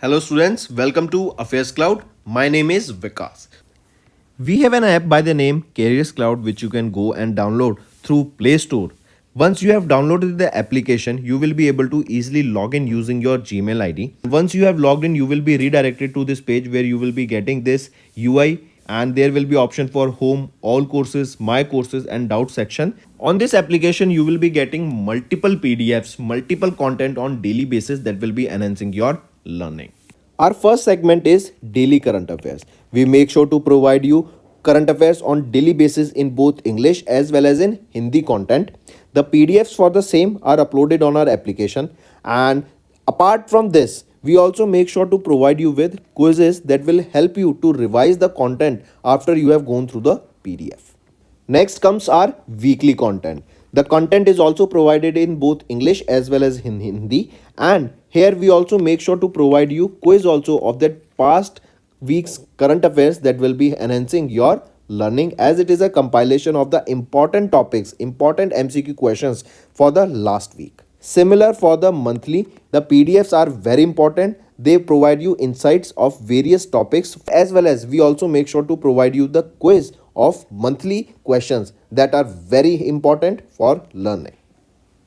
Hello students, welcome to AffairsCloud. My name is Vikas. We have an app by the name CareersCloud which you can go and download through Play Store. Once you have downloaded the application, you will be able to easily log in using your Gmail ID. Once you have logged in, you will be redirected to this page where you will be getting this UI and there will be option for home, all courses, my courses and doubt section. On this application, you will be getting multiple PDFs, multiple content on daily basis that will be enhancing your learning. Our first segment is daily current affairs. We make sure to provide you current affairs on daily basis in both English as well as in Hindi content. The PDFs for the same are uploaded on our application, and apart from this, we also make sure to provide you with quizzes that will help you to revise the content after you have gone through the PDF. Next comes our weekly content. The content is also provided in both English as well as in Hindi, and here we also make sure to provide you quiz also of that past week's current affairs that will be enhancing your learning, as it is a compilation of the important topics, important MCQ questions for the last week. Similar for the monthly, the PDFs are very important. They provide you insights of various topics, as well as we also make sure to provide you the quiz of monthly questions that are very important for learning.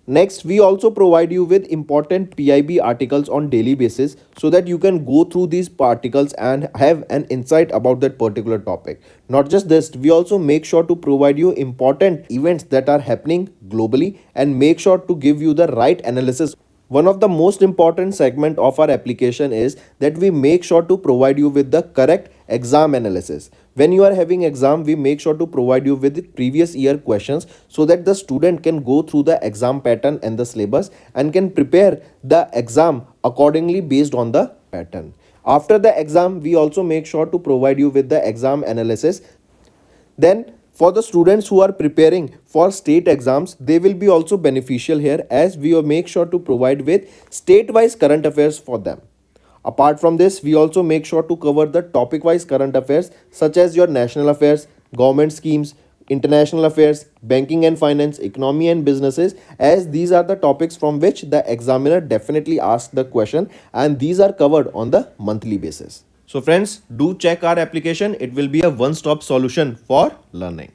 Next, we also provide you with important PIB articles on daily basis so that you can go through these articles and have an insight about that particular topic. Not just this, we also make sure to provide you important events that are happening globally and make sure to give you the right analysis. One of the most important segment of our application is that we make sure to provide you with the correct exam analysis. When you are having exam, we make sure to provide you with previous year questions so that the student can go through the exam pattern and the syllabus and can prepare the exam accordingly based on the pattern. After the exam, we also make sure to provide you with the exam analysis. Then for the students who are preparing for state exams, they will be also beneficial here, as we will make sure to provide with state-wise current affairs for them. Apart from this, we also make sure to cover the topic-wise current affairs such as your national affairs, government schemes, international affairs, banking and finance, economy and businesses, as these are the topics from which the examiner definitely asks the question, and these are covered on the monthly basis. So friends, do check our application. It will be a one-stop solution for learning.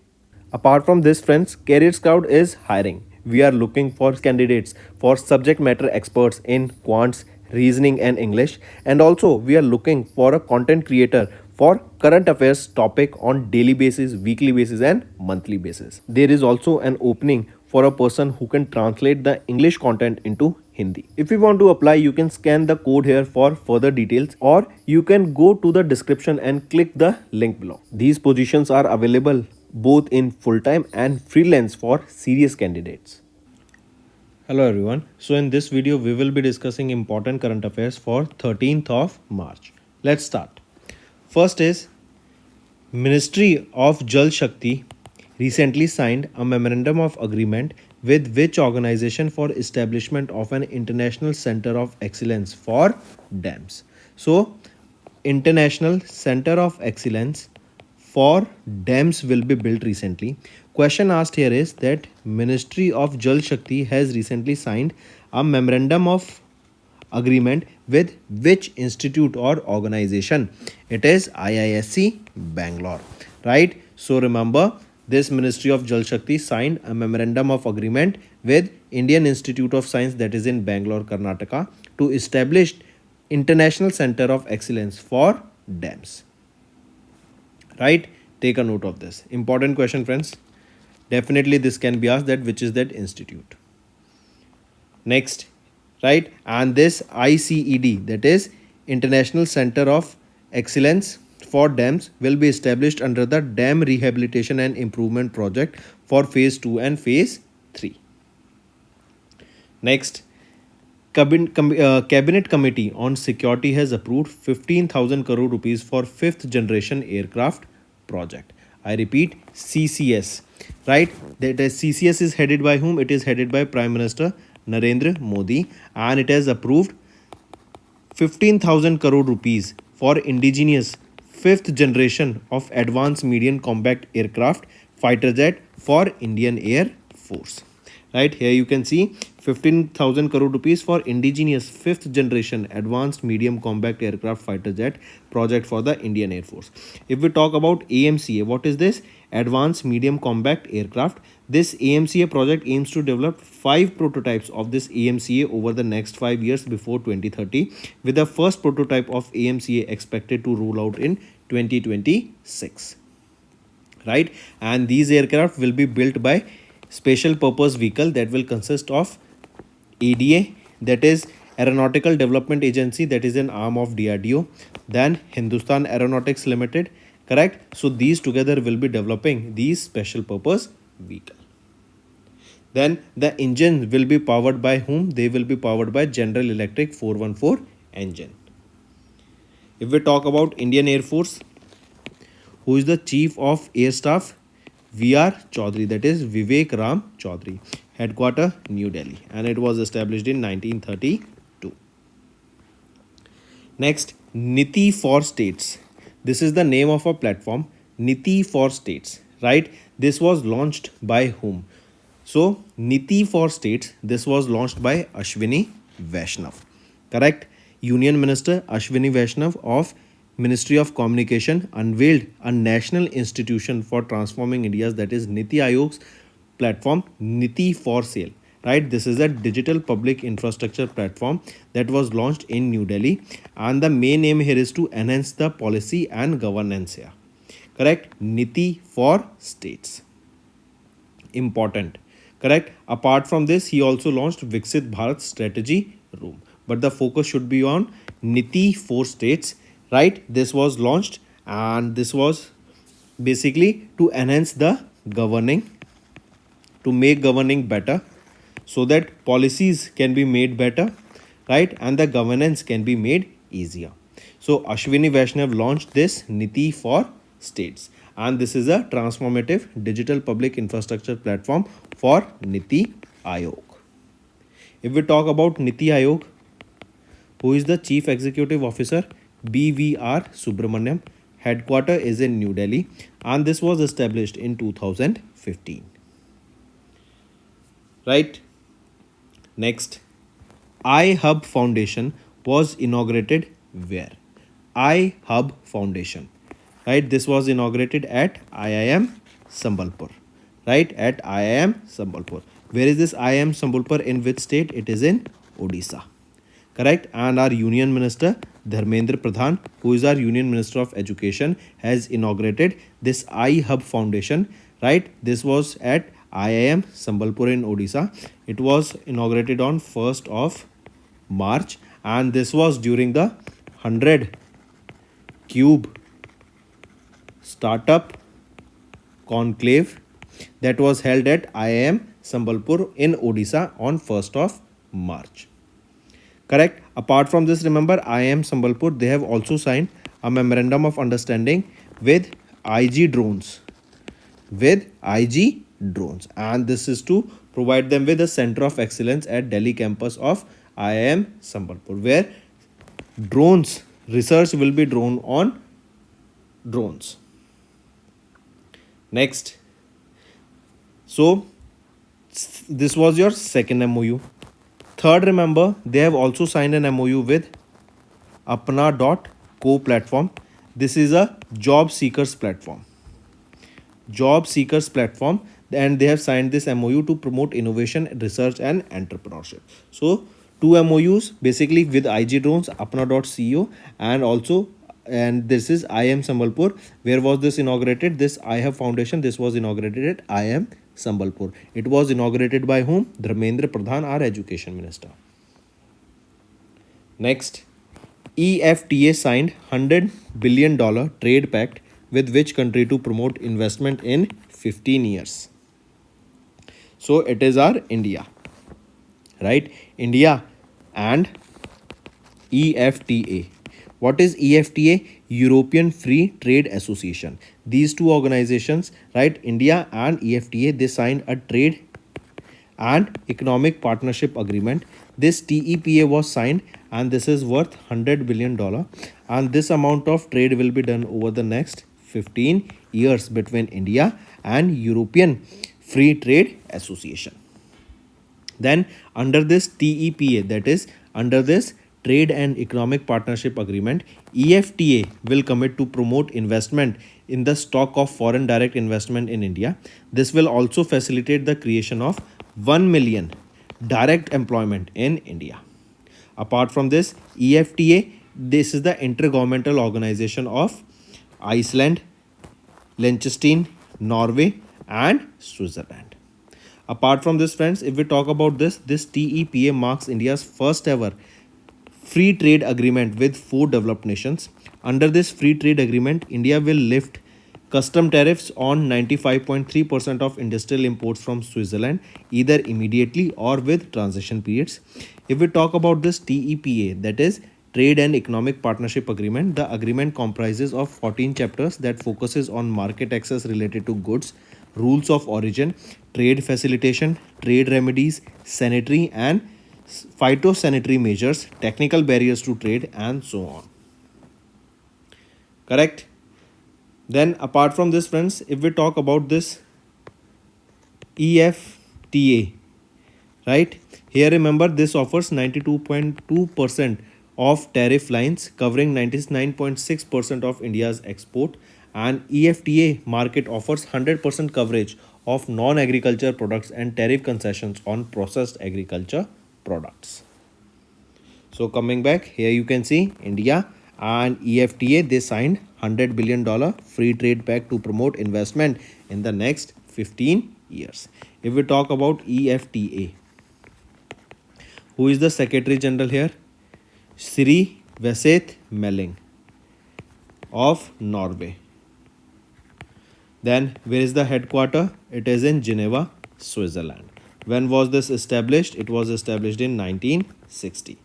Apart from this, friends, CareersCloud is hiring. We are looking for candidates for subject matter experts in quants, reasoning and English, and also we are looking for a content creator for current affairs topic on daily basis, weekly basis and monthly basis. There is also an opening for a person who can translate the English content into Hindi. If you want to apply, you can scan the code here for further details, or you can go to the description and click the link below. These positions are available both in full-time and freelance for serious candidates. Hello everyone. So in this video, we will be discussing important current affairs for 13th of March. Let's start. First is Ministry of Jal Shakti recently signed a memorandum of agreement with which organization for establishment of an international center of excellence for dams. So International Center of Excellence for dams will be built recently. Question asked here is that Ministry of Jal Shakti has recently signed a memorandum of agreement with which institute or organization? It is IISc Bangalore, right? So remember, this Ministry of Jal Shakti signed a memorandum of agreement with Indian Institute of Science, that is in Bangalore, Karnataka, to establish International Center of Excellence for dams. Right? Take a note of this. Important question, friends. Definitely this can be asked, that which is that institute. Next, right? And this ICED, that is International Center of Excellence for Dams, will be established under the Dam Rehabilitation and Improvement Project for Phase 2 and Phase 3. Next, Cabinet Committee on Security has approved 15,000 crore rupees for 5th generation aircraft project. I repeat, CCS, right? That is CCS is headed by whom? It is headed by Prime Minister Narendra Modi, and it has approved 15,000 crore rupees for indigenous 5th generation of advanced medium combat aircraft fighter jet for Indian Air Force. right? Here you can see 15,000 crore rupees for indigenous 5th generation advanced medium combat aircraft fighter jet project for the Indian Air Force. If we talk about AMCA, what is this? Advanced medium combat aircraft. This AMCA project aims to develop 5 prototypes of this AMCA over the next 5 years before 2030, with the first prototype of AMCA expected to roll out in 2026, right? And these aircraft will be built by special purpose vehicle that will consist of ADA, that is Aeronautical Development Agency, that is an arm of DRDO, then Hindustan Aeronautics Limited, correct? So these together will be developing these special purpose vehicle. Then the engine will be powered by whom? They will be powered by General Electric 414 engine. If we talk about Indian Air Force, who is the Chief of Air Staff? VR Chaudhary, that is Vivek Ram Chaudhary, headquarter New Delhi, and it was established in 1932. Next, Niti For States. This is the name of a platform, Niti For States, right? This was launched by whom? So, Niti For States, this was launched by Ashwini Vaishnav, correct? Union Minister Ashwini Vaishnav of Ministry of Communication unveiled a national institution for transforming India's, that is Niti Aayog's platform, Niti For Sale, right? This is a digital public infrastructure platform that was launched in New Delhi, and the main aim here is to enhance the policy and governance here, correct? Niti For States, important, correct? Apart from this, he also launched Viksit Bharat Strategy Room, but the focus should be on Niti For States, right? This was launched, and this was basically to enhance the governing, to make governing better, so that policies can be made better, right? And the governance can be made easier. So Ashwini Vaishnav launched this Niti For States, and this is a transformative digital public infrastructure platform for Niti Aayog. If we talk about Niti Aayog, who is the Chief Executive Officer? BVR Subramaniam, headquarter is in New Delhi, and this was established in 2015, right? Next, iHub Foundation was inaugurated where? iHub Foundation, right? This was inaugurated at IIM Sambalpur, right? At IIM Sambalpur. Where is this IIM Sambalpur? In which state? It is in Odisha, correct? And our Union Minister Dharmendra Pradhan, who is our Union Minister of Education, has inaugurated this iHub Foundation, right? This was at IIM Sambalpur in Odisha. It was inaugurated on 1st of March, and this was during the 100 Cube Startup Conclave that was held at IIM Sambalpur in Odisha on 1st of March. Correct. Apart from this, remember IIM Sambalpur, they have also signed a memorandum of understanding with IG drones. And this is to provide them with a center of excellence at Delhi campus of IIM Sambalpur, where drones research will be drawn on drones. Next. So this was your second MOU. Third, remember, they have also signed an MOU with Apna.co platform. This is a job seekers platform. And they have signed this MOU to promote innovation, research and entrepreneurship. So, two MOUs basically with IG drones, Apna.co, and this is IIM Sambalpur. Where was this inaugurated? This iHub Foundation, this was inaugurated at IIM Sambalpur. It was inaugurated by whom? Dharmendra Pradhan, our Education Minister. Next, EFTA signed $100 billion trade pact with which country to promote investment in 15 years? So it is our India, right? India and EFTA. What is EFTA? European Free Trade Association. These two organizations, right, India and EFTA, they signed a trade and economic partnership agreement. This TEPA was signed, and this is worth $100 billion, and this amount of trade will be done over the next 15 years between India and European Free Trade Association. Then under this TEPA, that is under this Trade and Economic Partnership Agreement, EFTA will commit to promote investment in the stock of foreign direct investment in India. This will also facilitate the creation of 1 million direct employment in India. Apart from this, EFTA, this is the intergovernmental organization of Iceland, Liechtenstein, Norway, and Switzerland. Apart from this, friends, if we talk about this TEPA marks India's first ever free trade agreement with 4 developed nations. Under this free trade agreement, India will lift custom tariffs on 95.3% of industrial imports from Switzerland, either immediately or with transition periods. If we talk about this TEPA, that is Trade and Economic Partnership Agreement, the agreement comprises of 14 chapters that focuses on market access related to goods, rules of origin, trade facilitation, trade remedies, sanitary and phytosanitary measures, technical barriers to trade, and so on. Correct? Then apart from this, friends, if we talk about this EFTA, right? Here remember this offers 92.2% of tariff lines covering 99.6% of India's export, and EFTA market offers 100% coverage of non-agriculture products and tariff concessions on processed agriculture products. So coming back here, you can see India and EFTA, they signed $100 billion free trade pact to promote investment in the next 15 years. If we talk about EFTA, who is the Secretary General here? Sri Veset Melling of Norway. Then where is the headquarter? It is in Geneva, Switzerland. When was this established? It was established in 1960.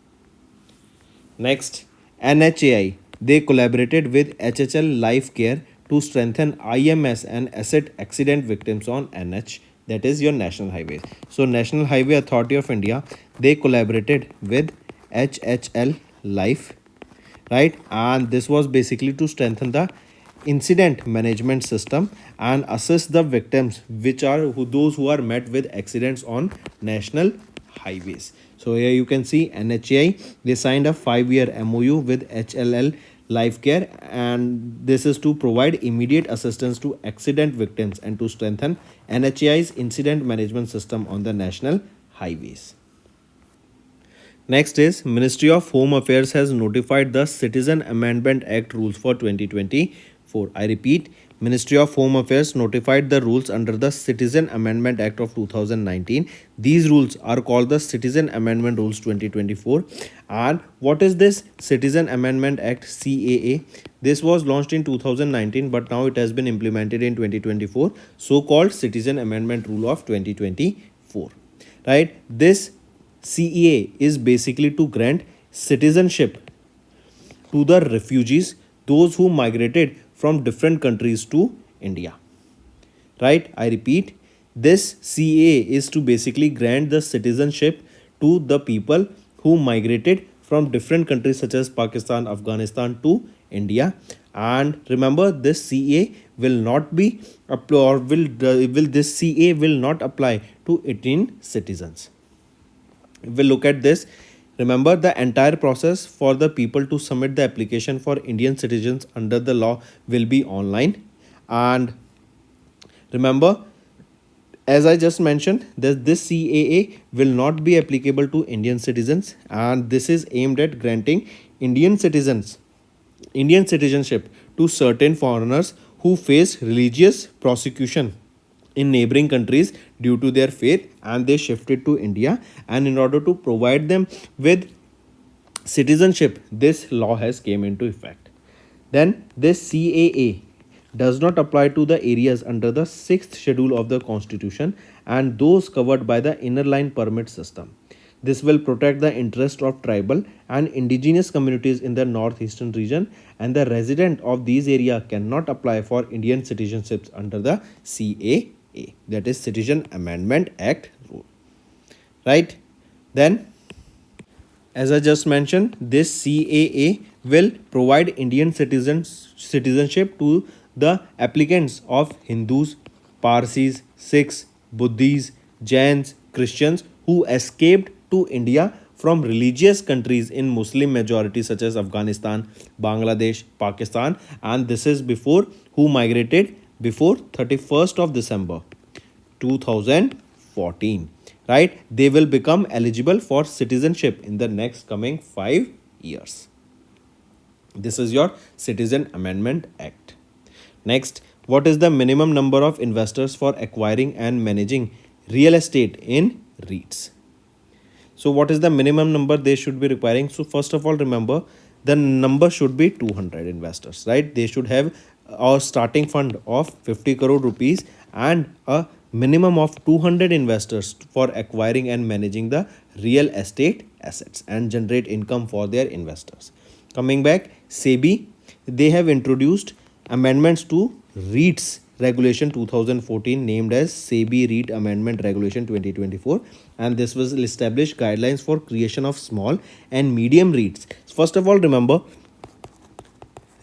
Next, NHAI. They collaborated with HHL Life Care to strengthen IMS and assist accident victims on NH, that is your national highways. So National Highway Authority of India, they collaborated with HHL Life, right? And this was basically to strengthen the incident management system and assist the victims, which are those who are met with accidents on national highways. So here you can see NHAI, they signed a 5-year MOU with HLL Life Care, and this is to provide immediate assistance to accident victims and to strengthen NHAI's incident management system on the national highways. Next is Ministry of Home Affairs has notified the Citizen Amendment Act rules for 2024. I repeat, Ministry of Home Affairs notified the rules under the Citizen Amendment Act of 2019. These rules are called the Citizen Amendment Rules 2024. And what is this Citizen Amendment Act, CAA? This was launched in 2019, but now it has been implemented in 2024, so-called Citizen Amendment Rule of 2024. Right? This CAA is basically to grant citizenship to the refugees, those who migrated from different countries to India. Right? I repeat, this CAA is to basically grant the citizenship to the people who migrated from different countries such as Pakistan, Afghanistan to India. And remember, this CAA will not be or will this CAA will not apply to Indian citizens. If we look at this, remember the entire process for the people to submit the application for Indian citizens under the law will be online. And remember, as I just mentioned, that this CAA will not be applicable to Indian citizens, and this is aimed at granting Indian citizenship to certain foreigners who face religious persecution in neighboring countries due to their faith, and they shifted to India, and in order to provide them with citizenship, this law has came into effect. Then this CAA does not apply to the areas under the 6th schedule of the Constitution and those covered by the inner line permit system. This will protect the interest of tribal and indigenous communities in the northeastern region, and the resident of these areas cannot apply for Indian citizenships under the CAA, that is Citizen Amendment Act rule. Right? Then, as I just mentioned, this CAA will provide Indian citizenship to the applicants of Hindus, Parsis, Sikhs, Buddhists, Jains, Christians who escaped to India from religious countries in Muslim majority such as Afghanistan, Bangladesh, Pakistan, and this is before who migrated before 31st of December 2014, right? They will become eligible for citizenship in the next coming 5 years. This is your Citizen Amendment Act. Next, what is the minimum number of investors for acquiring and managing real estate in REITs? So what is the minimum number they should be requiring? So first of all, remember the number should be 200 investors, right? They should have a starting fund of 50 crore rupees and a minimum of 200 investors for acquiring and managing the real estate assets and generate income for their investors. Coming back, SEBI, they have introduced amendments to REITs Regulation 2014 named as SEBI REIT Amendment Regulation 2024, and this was established guidelines for creation of small and medium REITs. First of all, remember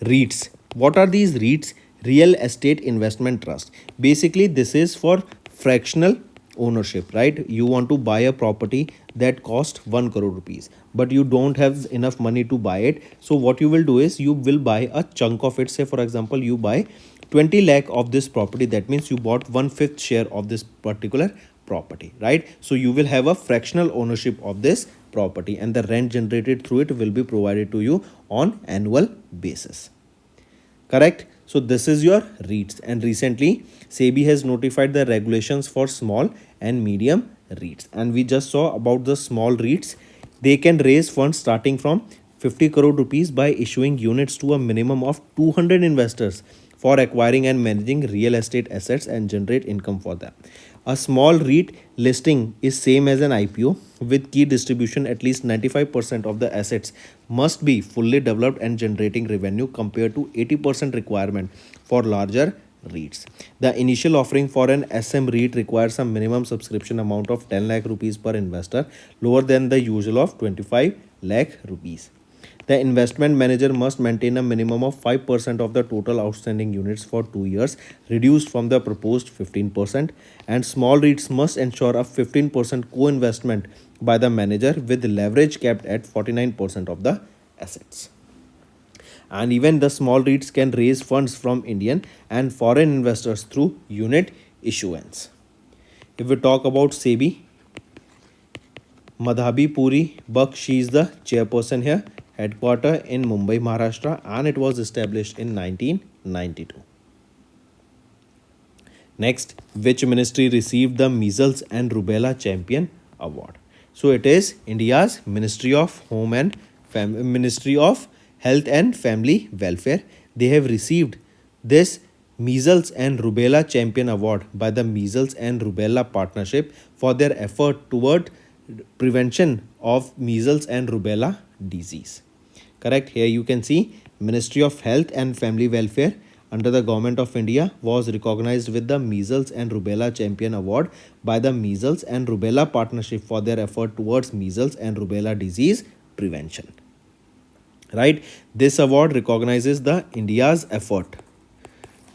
REITs. What are these REITs? Real Estate Investment Trust. Basically, this is for fractional ownership, right? You want to buy a property that cost 1 crore rupees, but you don't have enough money to buy it. So what you will do is you will buy a chunk of it. Say for example, you buy 20 lakh of this property. That means you bought 1/5 share of this particular property, right? So you will have a fractional ownership of this property and the rent generated through it will be provided to you on annual basis. Correct? So this is your REITs, and recently SEBI has notified the regulations for small and medium REITs, and we just saw about the small REITs. They can raise funds starting from 50 crore rupees by issuing units to a minimum of 200 investors for acquiring and managing real estate assets and generate income for them. A small REIT listing is same as an IPO with key distribution. At least 95% of the assets must be fully developed and generating revenue compared to 80% requirement for larger REITs. The initial offering for an SM REIT requires a minimum subscription amount of 10 lakh rupees per investor, lower than the usual of 25 lakh rupees. The investment manager must maintain a minimum of 5% of the total outstanding units for 2 years, reduced from the proposed 15%, and small REITs must ensure a 15% co-investment by the manager with leverage capped at 49% of the assets. And even the small REITs can raise funds from Indian and foreign investors through unit issuance. If we talk about SEBI, Madhabi Puri Buck, she is the chairperson here, headquarter in Mumbai, Maharashtra, and it was established in 1992. Next, which ministry received the measles and rubella champion award? So it is India's Ministry of Ministry of Health and Family Welfare. They have received this Measles and Rubella Champion Award by the Measles and Rubella Partnership for their effort toward prevention of measles and rubella disease. Correct? Here you can see Ministry of Health and Family Welfare under the Government of India was recognized with the Measles and Rubella Champion Award by the Measles and Rubella Partnership for their effort towards measles and rubella disease prevention. Right? This award recognizes the India's effort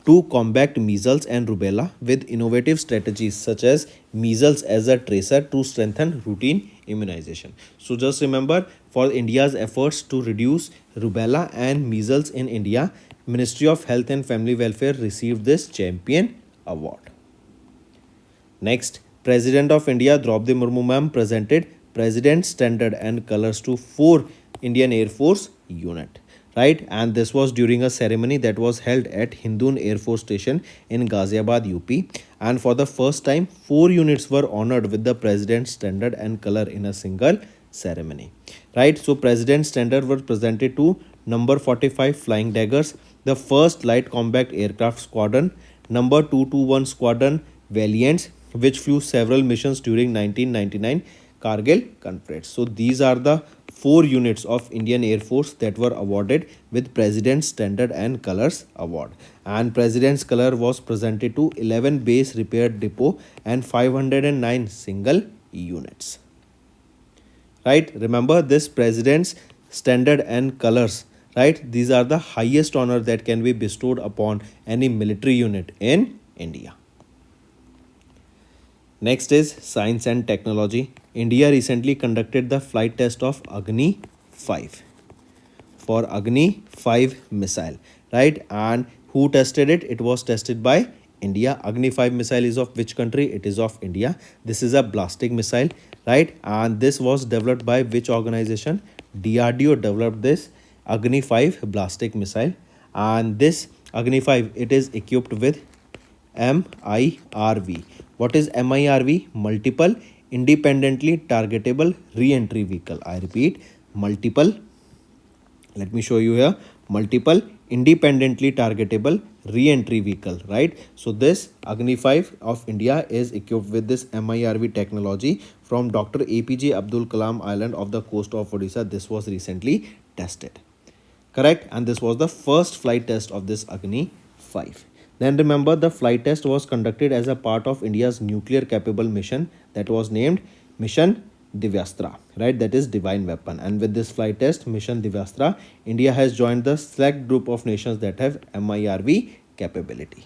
to combat measles and rubella with innovative strategies such as measles as a tracer to strengthen routine immunization. So just remember, for India's efforts to reduce rubella and measles in India, Ministry of Health and Family Welfare received this champion award. Next, President of India Draupadi Murmu ma'am presented President's Standard and Colors to 4 Indian Air Force unit. Right, and this was during a ceremony that was held at Hindoon Air Force Station in Ghaziabad, UP, and for the first time 4 units were honored with the President's Standard and Color in a single ceremony. Right, so President's Standard was presented to number 45 Flying Daggers, the 1st Light Combat Aircraft Squadron, number 221 Squadron Valiants, which flew several missions during 1999 Kargil Conference. So these are the 4 units of Indian Air Force that were awarded with President's Standard and Colors Award. And President's Color was presented to 11 base repair depot and 509 single units. Right? Remember this President's Standard and Colors. Right? These are the highest honor that can be bestowed upon any military unit in India. Next is Science and Technology. India recently conducted the flight test of Agni 5 for Agni 5 missile, right? And who tested it? It was tested by India. Agni 5 missile is of which country? It is of India. This is a ballistic missile, right? And this was developed by which organization? DRDO developed this Agni 5 ballistic missile. And this Agni 5, it is equipped with MIRV. What is MIRV? Multiple independently targetable re-entry vehicle. I repeat, multiple, let me show you here, multiple independently targetable re-entry vehicle, right? So this Agni 5 of India is equipped with this MIRV technology from Dr. APJ Abdul Kalam Island of the coast of Odisha. This was recently tested, correct? And this was the first flight test of this Agni 5. Then remember, the flight test was conducted as a part of India's nuclear capable mission that was named Mission Divyastra, right? That is divine weapon. And with this flight test, Mission Divyastra, India has joined the select group of nations that have MIRV capability.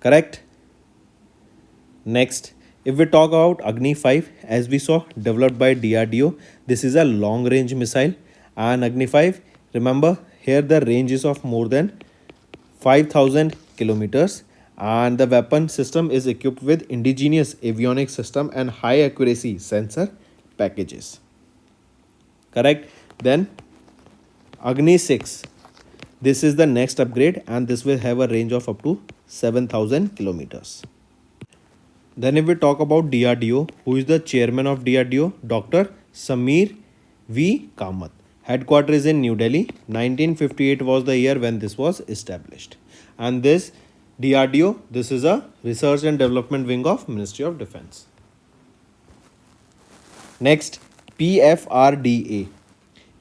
Correct? Next, if we talk about Agni 5, as we saw, developed by DRDO, this is a long range missile. And Agni 5, remember, here the range is of more than 5,000 kilometers, and the weapon system is equipped with indigenous avionics system and high accuracy sensor packages. Correct? Then Agni 6. This is the next upgrade, and this will have a range of up to 7,000 kilometers. Then if we talk about DRDO, who is the chairman of DRDO? Dr. Samir V. Kamath. Headquarters is in New Delhi. 1958 was the year when this was established. And this DRDO, this is a research and development wing of Ministry of Defense. Next, PFRDA.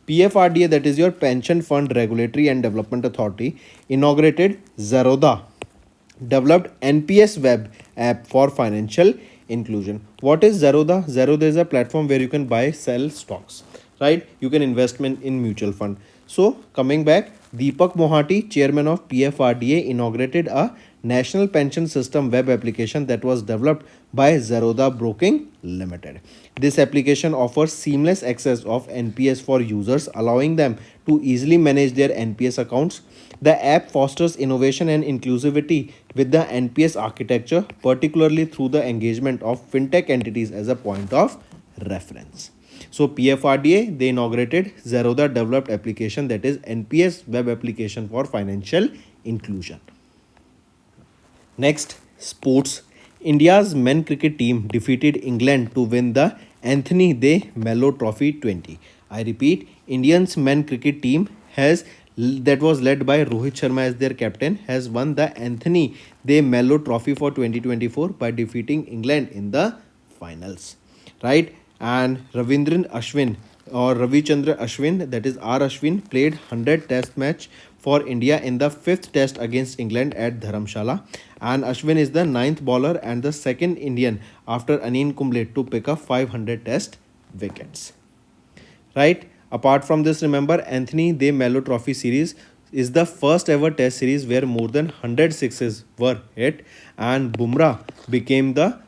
PFRDA, that is your Pension Fund Regulatory and Development Authority, inaugurated Zerodha, developed NPS web app for financial inclusion. What is Zerodha? Zerodha is a platform where you can buy, sell stocks, right? You can investment in mutual fund. So coming back, Deepak Mohati, chairman of PFRDA, inaugurated a national pension system web application that was developed by Zerodha Broking Limited. This application offers seamless access of NPS for users, allowing them to easily manage their NPS accounts. The app fosters innovation and inclusivity with the NPS architecture, particularly through the engagement of fintech entities as a point of reference. So PFRDA, they inaugurated Zerodha developed application, that is NPS web application for financial inclusion. Next, sports. India's men cricket team defeated England to win the Anthony De Mello Trophy 20. I repeat, Indians men cricket team that was led by Rohit Sharma as their captain has won the Anthony De Mello Trophy for 2024 by defeating England in the finals, right? And Ravindran Ashwin or Ravichandra Ashwin, that is R Ashwin, played 100 test match for India in the 5th test against England at Dharamshala, and Ashwin is the 9th bowler and the second Indian after Anil Kumble to pick up 500 test wickets, right? Apart from this, remember, Anthony De Mello Trophy series is the first ever test series where more than 100 sixes were hit, and Bumrah became the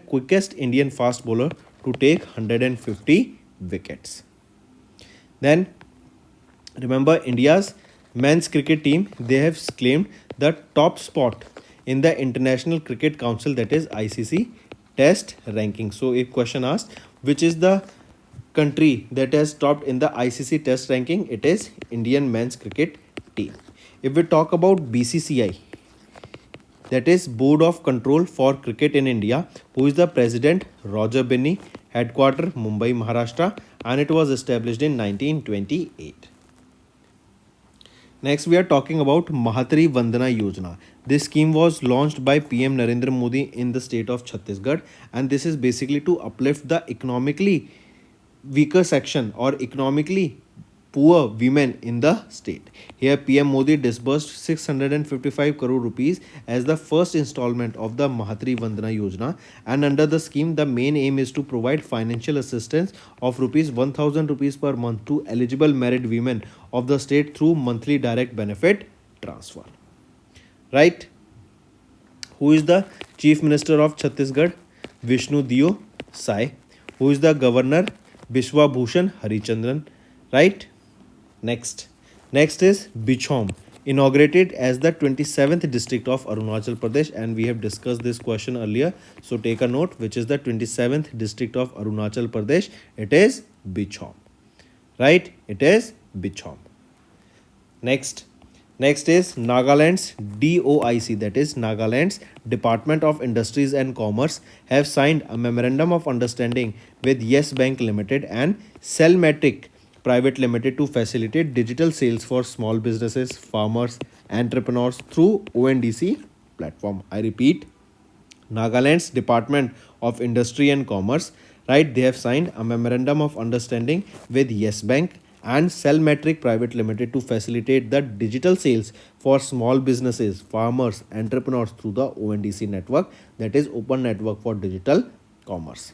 quickest Indian fast bowler to take 150 wickets. Then remember, India's men's cricket team, they have claimed the top spot in the International Cricket Council, that is ICC test ranking. So if question asked which is the country that has topped in the ICC test ranking, it is Indian men's cricket team. If we talk about BCCI, that is Board of Control for Cricket in India, who is the president? Roger Binney, headquarter Mumbai, Maharashtra, and it was established in 1928. Next, we are talking about Mahatri Vandana Yojana. This scheme was launched by PM Narendra Modi in the state of Chhattisgarh, and this is basically to uplift the economically weaker section or economically poor women in the state. Here PM Modi disbursed 655 crore rupees as the first installment of the Mahatri Vandana Yojana, and under the scheme the main aim is to provide financial assistance of rupees 1000 rupees per month to eligible married women of the state through monthly direct benefit transfer, right? Who is the Chief Minister of Chhattisgarh? Vishnu Dio Sai. Who is the Governor? Bishwa Bhushan Harichandran. Right? Next. Next is Bichom, inaugurated as the 27th district of Arunachal Pradesh, and we have discussed this question earlier. So take a note, which is the 27th district of Arunachal Pradesh. It is Bichom. Right? It is Bichom. Next. Next is Nagaland's DOIC, that is Nagaland's Department of Industries and Commerce, have signed a memorandum of understanding with Yes Bank Limited and Cellmatic Private Limited to facilitate digital sales for small businesses, farmers, entrepreneurs through ONDC platform. I repeat, Nagaland's Department of Industry and Commerce, right? They have signed a memorandum of understanding with Yes Bank and Cellmatic Private Limited to facilitate the digital sales for small businesses, farmers, entrepreneurs through the ONDC network, that is Open Network for Digital Commerce.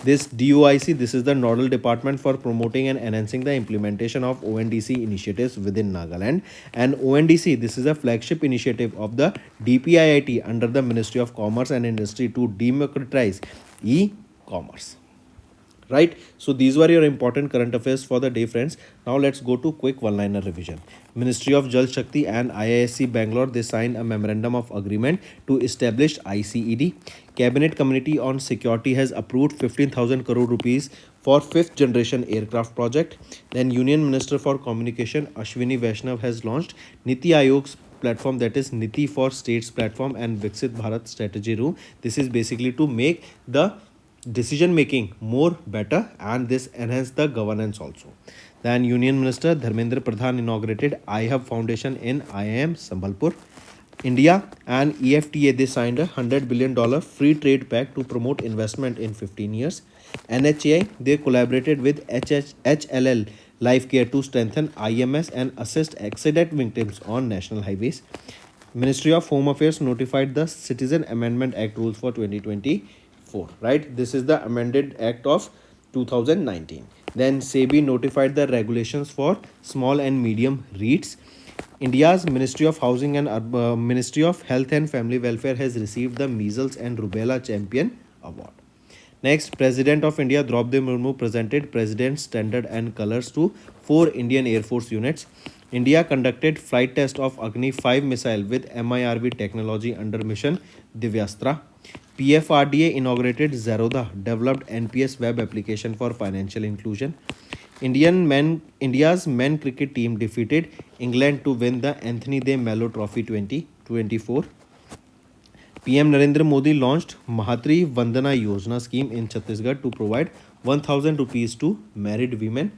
This DOIC, this is the nodal department for promoting and enhancing the implementation of ONDC initiatives within Nagaland. And ONDC, this is a flagship initiative of the DPIIT under the Ministry of Commerce and Industry to democratize e-commerce. Right? So these were your important current affairs for the day, friends. Now let's go to quick one-liner revision. Ministry of Jal Shakti and IISc Bangalore, they signed a memorandum of agreement to establish ICED. Cabinet Committee on Security has approved 15,000 crore rupees for 5th generation aircraft project. Then Union Minister for Communication Ashwini Vaishnav has launched Niti Aayog's platform, that is Niti For States platform, and Viksit Bharat strategy room. This is basically to make the decision making more better, and this enhance the governance also. Then Union Minister Dharmendra Pradhan inaugurated iHub Foundation in IIM Sambalpur. India and EFTA, they signed $100 billion free trade pact to promote investment in 15 years. NHAI, they collaborated with HLL Life Care to strengthen IMS and assist accident victims on national highways. Ministry of Home Affairs notified the Citizen Amendment Act rules for 2024. Right? This is the amended act of 2019. Then SEBI notified the regulations for small and medium REITs. India's Ministry of Housing and Ministry of Health and Family Welfare has received the Measles and Rubella Champion Award. Next, President of India Draupadi Murmu presented President's Standard and Colors to 4 Indian Air Force units. India conducted flight test of Agni 5 missile with MIRV technology under mission Divyastra. PFRDA inaugurated Zerodha, developed NPS web application for financial inclusion. India's men cricket team defeated England to win the Anthony De Mello Trophy 2024. PM Narendra Modi launched Mahatri Vandana Yojana scheme in Chhattisgarh to provide 1,000 rupees to married women.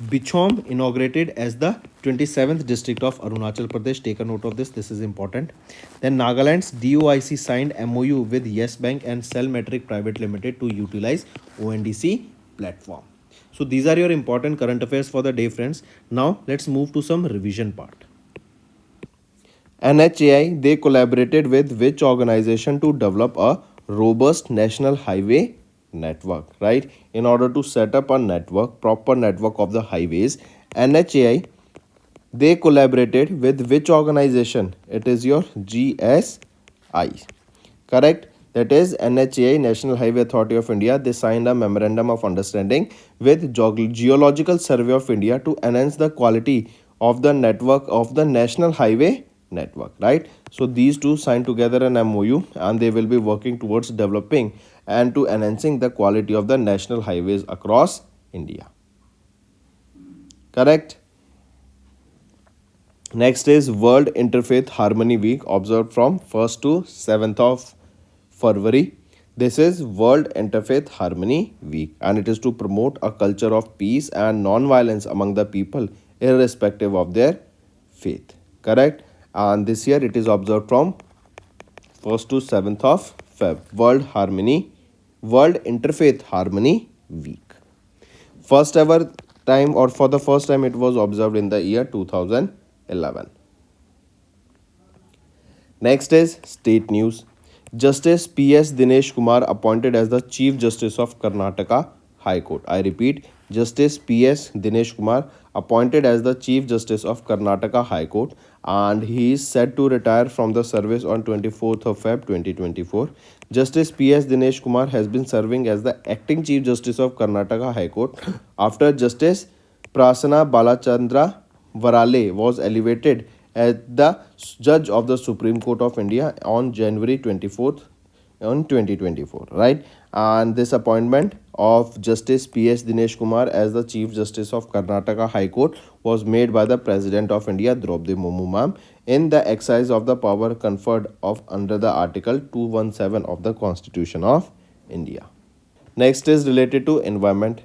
Bichom inaugurated as the 27th district of Arunachal Pradesh. Take a note of this. This is important. Then Nagaland's DOIC signed MOU with Yes Bank and Cellmatic Private Limited to utilize ONDC platform. So these are your important current affairs for the day, friends. Now let's move to some revision part. NHAI, they collaborated with which organization to develop a robust national highway network, right? In order to set up a network, proper network of the highways, NHAI, they collaborated with which organization? It is your GSI, correct? That is NHAI, National Highway Authority of India. They signed a memorandum of understanding with Geological Survey of India to enhance the quality of the network of the national highway network, right? So these two signed together an MOU, and they will be working towards developing and to enhancing the quality of the national highways across India. Correct? Next is World Interfaith Harmony Week, observed from 1st to 7th of February. This is World Interfaith Harmony Week, and it is to promote a culture of peace and non-violence among the people irrespective of their faith. Correct? And this year it is observed from 1st to 7th of Feb. World Interfaith Harmony Week. First ever time, or for the first time, it was observed in the year 2011. Next is state news. Justice P.S. Dinesh Kumar appointed as the Chief Justice of Karnataka High Court. I repeat, Justice P.S. Dinesh Kumar appointed as the Chief Justice of Karnataka High Court, and he is set to retire from the service on 24th of Feb 2024. Justice P.S. Dinesh Kumar has been serving as the acting Chief Justice of Karnataka High Court after Justice Prasanna Balachandra Varale was elevated as the judge of the Supreme Court of India on January 24th on 2024, right? And this appointment of Justice P.S. Dinesh Kumar as the Chief Justice of Karnataka High Court was made by the President of India Draupadi Murmu ma'am in the exercise of the power conferred of under the Article 217 of the Constitution of India. Next is related to environment.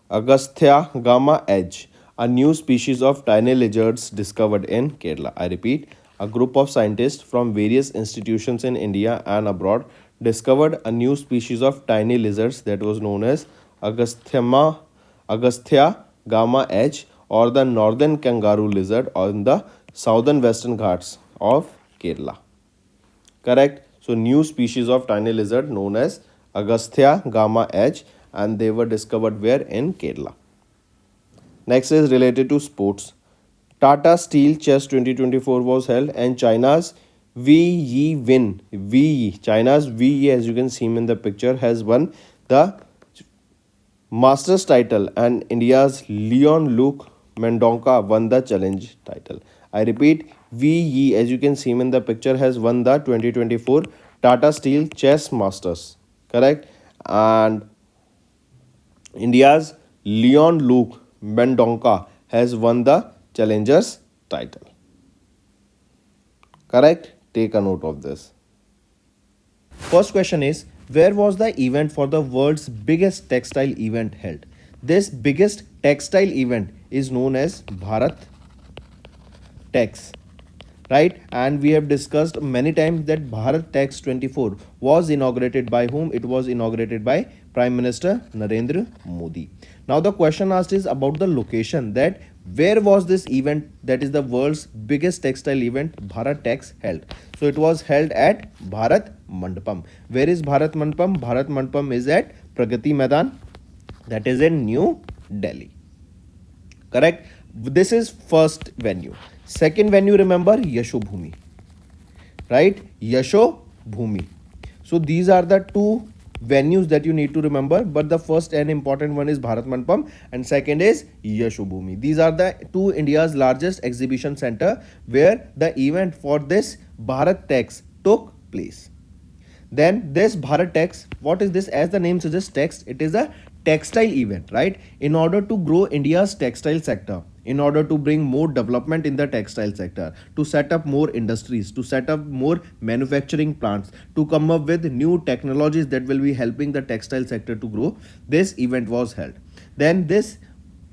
Agastya gamma edge, a new species of tiny lizards discovered in Kerala. I repeat, a group of scientists from various institutions in India and abroad discovered a new species of tiny lizards that was known as Agastya gamma edge, or the northern kangaroo lizard, on the southern western ghats of Kerala. Correct. So new species of tiny lizard known as Agastya gamma edge, and they were discovered where? In Kerala. Next is related to sports. Tata Steel Chess 2024 was held, and China's Yi Win, China's Yi, as you can see in the picture, has won the Masters title, and India's Leon Luke Mendonca won the challenge title. I repeat, Yi, as you can see in the picture, has won the 2024 Tata Steel Chess Masters. Correct? And India's Leon Luke Mendonca has won the challengers title. Correct? Take a note of this. First question is, where was the event for the world's biggest textile event held? This biggest textile event is known as Bharat Tex, right? And we have discussed many times that Bharat Tex 24 was inaugurated by whom? It was inaugurated by Prime Minister Narendra Modi. Now the question asked is about the location, that where was this event, that is the world's biggest textile event Bharat Tex held. So it was held at Bharat Mandapam. Where is Bharat Mandapam? Bharat Mandapam is at Pragati Maidan, that is in New Delhi. Correct? This is first venue. Second venue, remember, Yashobhumi, right? Yashobhumi. So these are the two venues that you need to remember, but the first and important one is Bharat Mandapam, and second is Yashobhumi. These are the two India's largest exhibition center where the event for this Bharat Tex took place. Then this Bharat Tex, what is this? As the name suggests, text, it is a textile event, right? In order to grow India's textile sector, in order to bring more development in the textile sector, to set up more industries, to set up more manufacturing plants, to come up with new technologies that will be helping the textile sector to grow, this event was held. Then this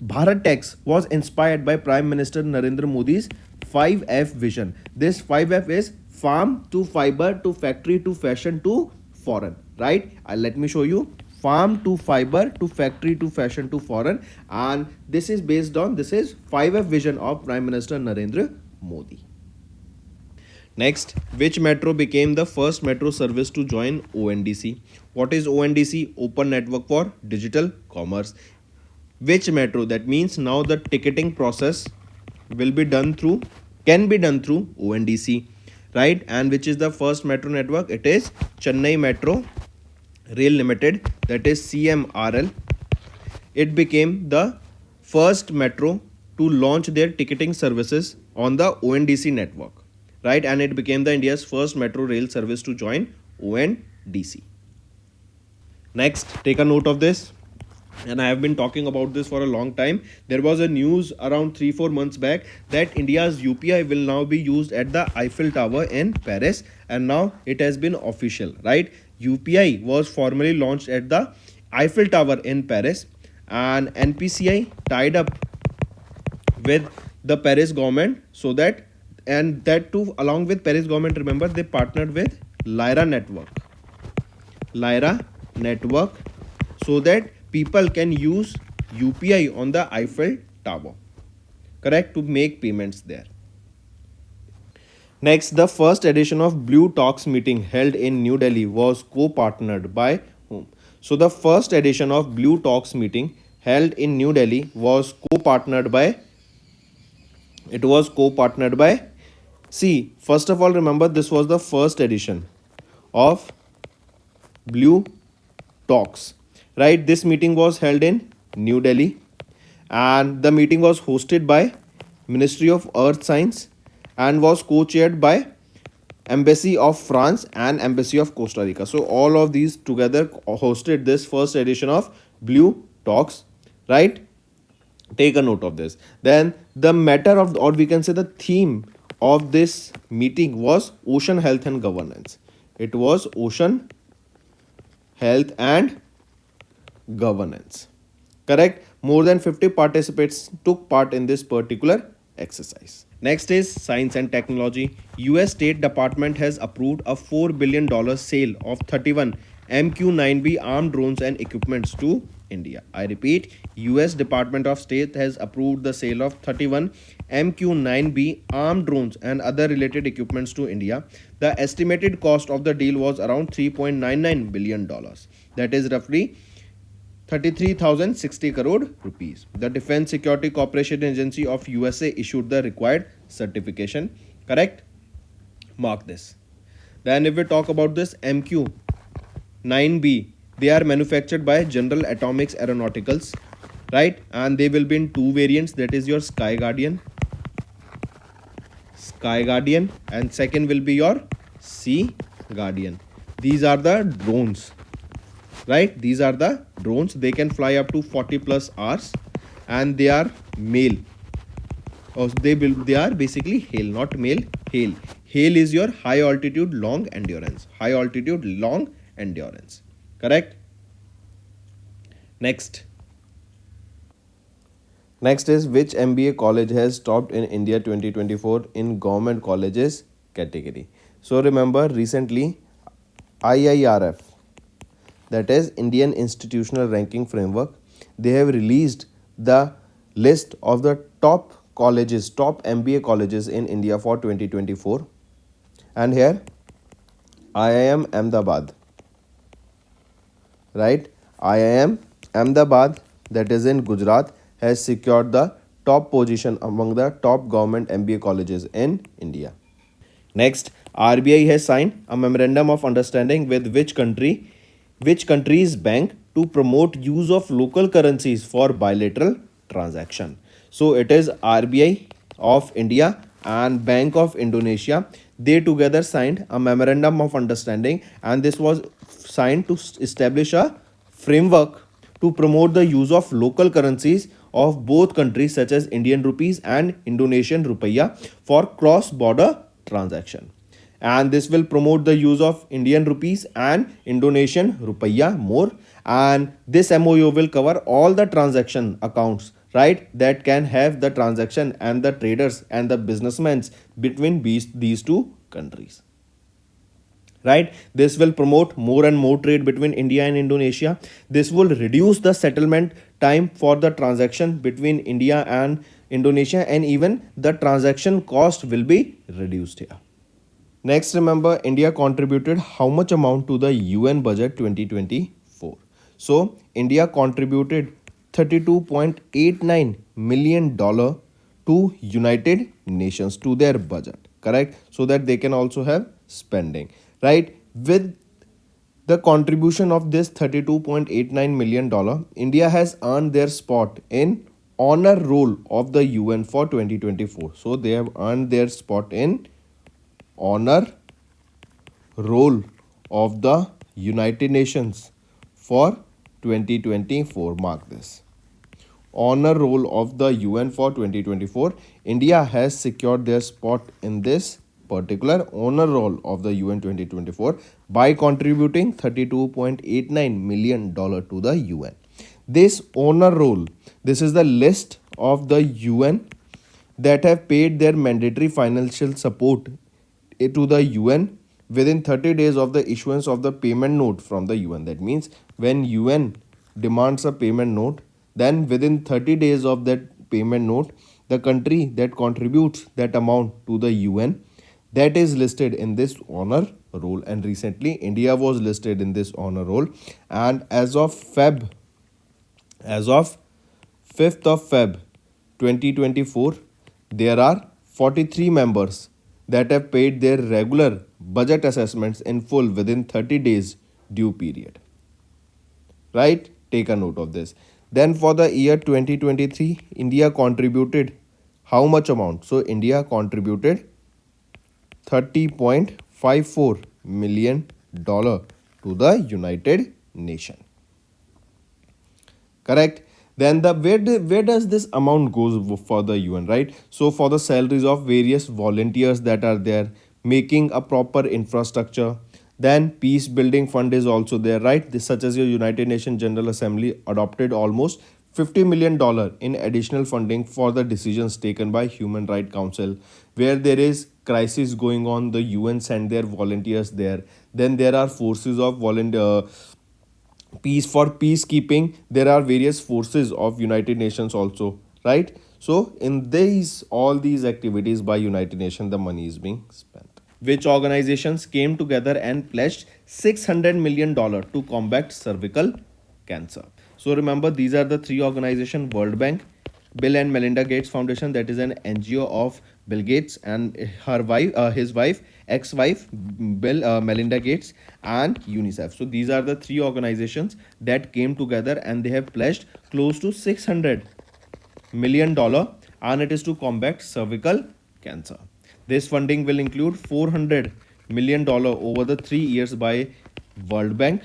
Bharat Tex was inspired by Prime Minister Narendra Modi's 5F vision. This 5F is farm to fiber to factory to fashion to foreign, right? Let me show you. Farm to fiber to factory to fashion to foreign, and this is based on, this is 5F vision of Prime Minister Narendra Modi. Next, which metro became the first metro service to join ONDC? What is ONDC? Open Network for Digital Commerce. Which metro? That means now the ticketing process will be done through, can be done through ONDC, right? And which is the first metro network? It is Chennai Metro Rail Limited, that is CMRL. It became the first metro to launch their ticketing services on the ONDC network, right? And it became the India's first metro rail service to join ONDC. Next, take a note of this, and I have been talking about this for a long time. There was a news around 3-4 months back that India's UPI will now be used at the Eiffel Tower in Paris, and now it has been official, right? UPI was formally launched at the Eiffel Tower in Paris, and NPCI tied up with the Paris government, so that, and that too along with Paris government, remember, they partnered with Lyra Network, so that people can use UPI on the Eiffel Tower, correct, to make payments there. Next, the first edition of Blue Talks meeting held in New Delhi was co-partnered by whom? So the first edition of Blue Talks meeting held in New Delhi was co-partnered by it was co-partnered by see, first of all, remember this was the first edition of Blue Talks, right? This meeting was held in New Delhi, and the meeting was hosted by Ministry of Earth Science and was co-chaired by Embassy of France and Embassy of Costa Rica. So all of these together hosted this first edition of Blue Talks, right? Take a note of this. Then the matter of, or we can say the theme of this meeting was ocean health and governance. It was ocean health and governance. Correct? More than 50 participants took part in this particular exercise. Next is science and technology. US State Department has approved a $4 billion sale of 31 MQ-9B armed drones and equipments to India. I repeat, US Department of State has approved the sale of 31 MQ-9B armed drones and other related equipments to India. The estimated cost of the deal was around $3.99 billion. That is roughly 33,060 crore rupees. The Defense Security Cooperation Agency of USA issued the required certification. Correct? Mark this. Then if we talk about this MQ-9B, they are manufactured by General Atomics Aeronauticals, right? And they will be in two variants, that is your Sky Guardian, and second will be your Sea Guardian. These are the drones, right? These are the drones. They can fly up to 40 plus hours, and they are male. They are basically hail, not male, hail. Hail is your high altitude long endurance. High altitude long endurance. Correct? Next is which MBA college has topped in India 2024 in government colleges category. So remember recently IIRF, that is Indian Institutional Ranking Framework, they have released the list of the top colleges, top MBA colleges in India for 2024. And here IIM Ahmedabad, right? IIM Ahmedabad, that is in Gujarat, has secured the top position among the top government MBA colleges in India. Next, RBI has signed a memorandum of understanding with which country's bank to promote use of local currencies for bilateral transaction. So it is RBI of India and Bank of Indonesia. They together signed a memorandum of understanding, and this was signed to establish a framework to promote the use of local currencies of both countries such as Indian rupees and Indonesian rupiah for cross-border transaction. And this will promote the use of Indian rupees and Indonesian rupiah more. And this MOU will cover all the transaction accounts, right, that can have the transaction and the traders and the businessmen between these two countries. Right, this will promote more and more trade between India and Indonesia. This will reduce the settlement time for the transaction between India and Indonesia, and even the transaction cost will be reduced here. Next, remember India contributed how much amount to the UN budget 2024? So India contributed $32.89 million to United Nations, to their budget, correct? So that they can also have spending, right? With the contribution of this $32.89 million, India has earned their spot in honor roll of the UN for 2024. So they have earned their spot in honor roll of the United Nations for 2024. Mark this. Honor roll of the UN for 2024. India has secured their spot in this particular honor roll of the UN 2024 by contributing $32.89 million to the UN. This honor roll, this is the list of the UN that have paid their mandatory financial support to the UN within 30 days of the issuance of the payment note from the UN. That means when UN demands a payment note, then within 30 days of that payment note, the country that contributes that amount to the UN, that is listed in this honor roll. And recently India was listed in this honor roll, and as of 5th of Feb 2024, there are 43 members that have paid their regular budget assessments in full within 30 days due period. Right? Take a note of this. Then for the year 2023, India contributed how much amount? So India contributed $30.54 million to the United Nations. Correct. Then the where does this amount goes for the UN, right? So for the salaries of various volunteers that are there, making a proper infrastructure. Then peace building fund is also there, right? This, such as your United Nations General Assembly adopted almost $50 million in additional funding for the decisions taken by Human Rights Council, where there is crisis going on. The UN send their volunteers there. Then there are forces of volunteer peace for peacekeeping. There are various forces of United Nations also, right? So in these all these activities by United Nations, the money is being spent. Which organizations came together and pledged $600 million to combat cervical cancer? So remember, these are the three organizations: World Bank, Bill and Melinda Gates Foundation, that is an NGO of Bill Gates and her wife, his wife, ex-wife, Melinda Gates, and UNICEF. So these are the three organizations that came together and they have pledged close to $600 million, and it is to combat cervical cancer. This funding will include $400 million over the 3 years by World Bank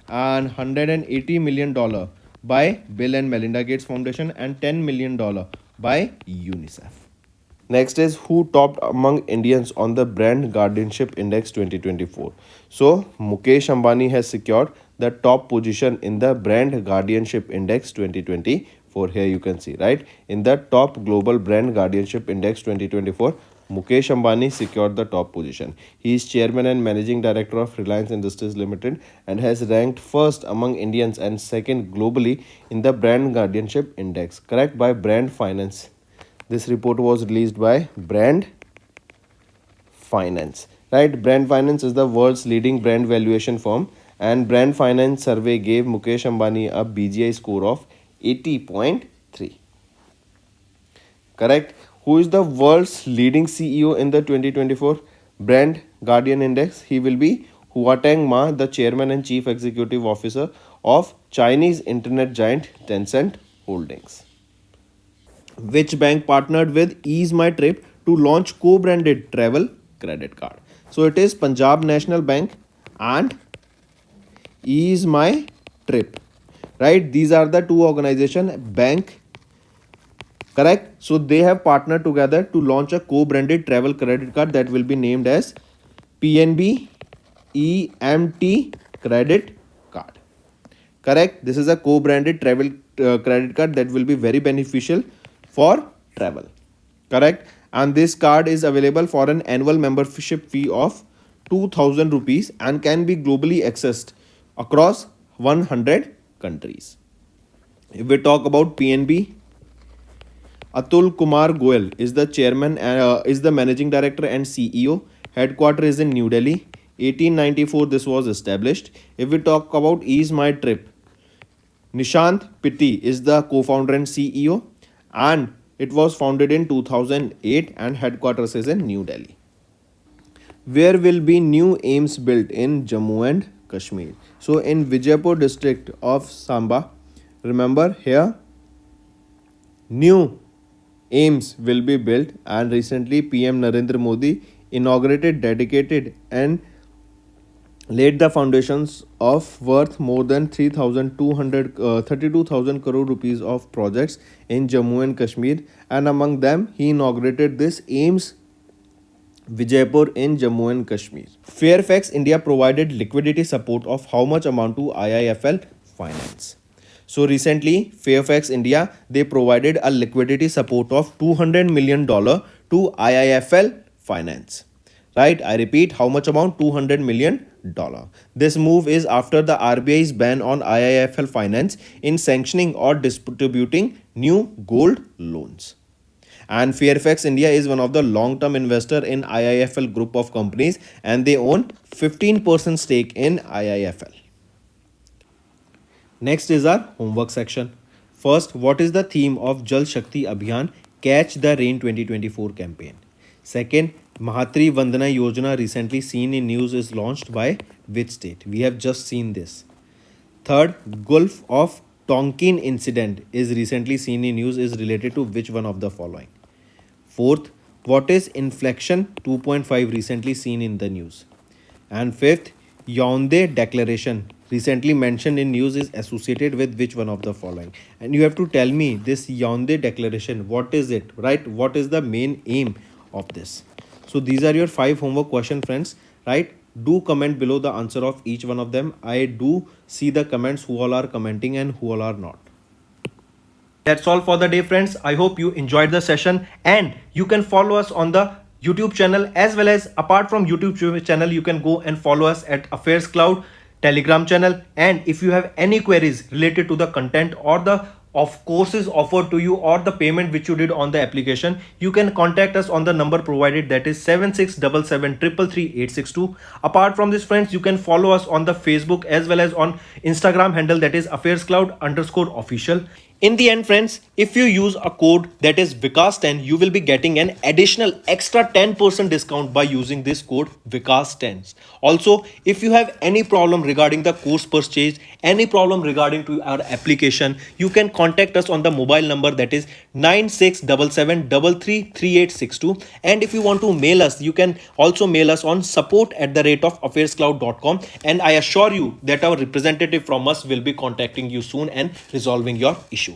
and $180 million by Bill and Melinda Gates Foundation and $10 million by UNICEF. Next is who topped among Indians on the Brand Guardianship Index 2024. So Mukesh Ambani has secured the top position in the Brand Guardianship Index 2024. Here you can see, right? In the top global Brand Guardianship Index 2024, Mukesh Ambani secured the top position. He is chairman and managing director of Reliance Industries Limited and has ranked first among Indians and second globally in the Brand Guardianship Index, correct, by Brand Finance. This report was released by Brand Finance, right? Brand Finance is the world's leading brand valuation firm, and Brand Finance survey gave Mukesh Ambani a BGI score of 80.3. Correct. Who is the world's leading CEO in the 2024 Brand Guardian Index? He will be Huateng Ma, the chairman and chief executive officer of Chinese internet giant Tencent Holdings. Which bank partnered with EaseMyTrip to launch co-branded travel credit card? So it is Punjab National Bank and EaseMyTrip, right? These are the two organization bank, correct? So they have partnered together to launch a co-branded travel credit card that will be named as PNB EMT credit card, correct? This is a co-branded travel credit card that will be very beneficial for travel, correct? And this card is available for an annual membership fee of 2000 rupees and can be globally accessed across 100 countries. If we talk about PNB, Atul Kumar Goyal is the chairman, is the managing director and CEO. Headquarter is in New Delhi. 1894 this was established. If we talk about EaseMyTrip, Nishant Pitti is the co-founder and CEO, and it was founded in 2008 and headquarters is in New Delhi. Where will be new AIMS built in Jammu and Kashmir? So in Vijaypur district of Samba, remember here, new AIMS will be built, and recently PM Narendra Modi inaugurated, dedicated and laid the foundations of worth more than 32,000 crore rupees of projects in Jammu and Kashmir, and among them he inaugurated this AIMS Vijaypur in Jammu and Kashmir. Fairfax India provided liquidity support of how much amount to IIFL Finance? So recently Fairfax India, they provided a liquidity support of $200 million to IIFL Finance. Right, I repeat, how much amount? $200 million. This move is after the RBI's ban on IIFL Finance in sanctioning or distributing new gold loans. And Fairfax India is one of the long-term investor in IIFL group of companies, and they own 15% stake in IIFL. Next is our homework section. First, what is the theme of Jal Shakti Abhiyan Catch the Rain 2024 campaign? Second, Mahatri Vandana Yojana recently seen in news is launched by which state? We have just seen this. Third, Gulf of Tonkin incident is recently seen in news is related to which one of the following? Fourth, what is inflection 2.5 recently seen in the news? And fifth, Yaoundé Declaration recently mentioned in news is associated with which one of the following? And you have to tell me this Yaoundé Declaration, what is it, right? What is the main aim of this? So these are your 5 homework question, friends, right? Do comment below the answer of each one of them. I do see the comments who all are commenting and who all are not. That's all for the day, friends. I hope you enjoyed the session, and you can follow us on the YouTube channel, as well as apart from YouTube channel, you can go and follow us at AffairsCloud Telegram channel. And if you have any queries related to the content or the of courses offered to you or the payment which you did on the application, you can contact us on the number provided, that is 7677333862. Apart from this, friends, you can follow us on the Facebook as well as on Instagram handle, that is AffairsCloud_official. In the end, friends, if you use a code that is Vikas10, you will be getting an additional extra 10% discount by using this code Vikas10. Also, if you have any problem regarding the course purchase, any problem regarding to our application, you can contact us on the mobile number, that is 9677333862. And if you want to mail us, you can also mail us on support@affairscloud.com, and I assure you that our representative from us will be contacting you soon and resolving your issue.